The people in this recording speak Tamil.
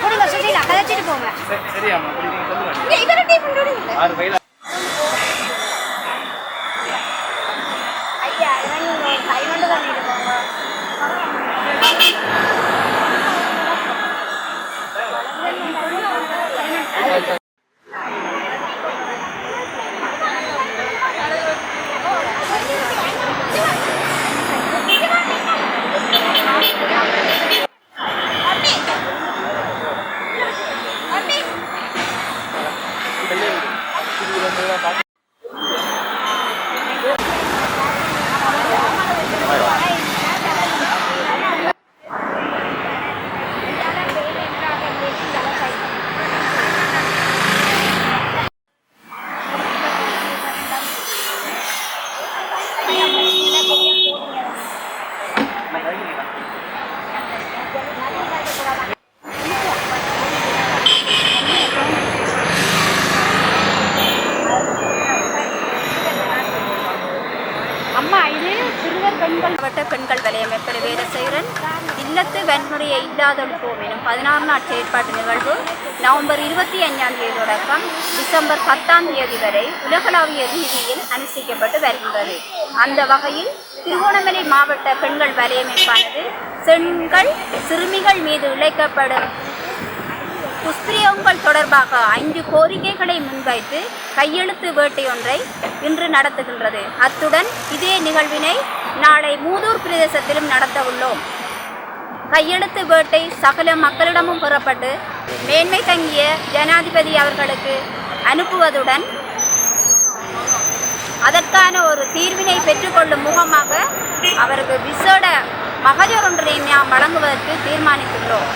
கொடுங்க சுஜிலா கதைச்சிட்டு போங்க. சரியாம்மா நீங்க சொல்லுங்க. இவர டீம் பண்ணுங்க. 6 வயல ஐயா இவங்க கை கொண்டு தான் போங்க. பெண்கள் வலையமைப்பில் வேலை செய்கிறேன். இல்லத்து வன்முறையை இல்லாதொழிப்போம் எனும் 16 நாள் செயற்பாட்டு நிகழ்வு நவம்பர் 25 தொடக்கம் டிசம்பர் 10 வரை உலகளாவிய ரீதியில் அனுஷ்டிக்கப்பட்டு வருகின்றது. அந்த வகையில் திருகோணமலை மாவட்ட பெண்கள் வலையமைப்பானது பெண்கள் சிறுமிகள் மீது இழைக்கப்படும் துஷ்பிரயோகங்கள் தொடர்பாக 5 கோரிக்கைகளை முன்வைத்து கையெழுத்து வேட்டையொன்றை இன்று நடத்துகின்றது. அத்துடன் இதே நிகழ்வினை நாளை மூதூர் பிரதேசத்திலும் நடத்த உள்ளோம். கையெழுத்து வேட்டை சகல மக்களிடமும் பெறப்பட்டு மேன்மை தங்கிய ஜனாதிபதி அவர்களுக்கு அனுப்புவதுடன் அதற்கான ஒரு தீர்வினை பெற்றுக்கொள்ளும் முகமாக அவருக்கு விசேட மகஜர் ஒன்றை நாம் வழங்குவதற்கு தீர்மானித்துள்ளோம்.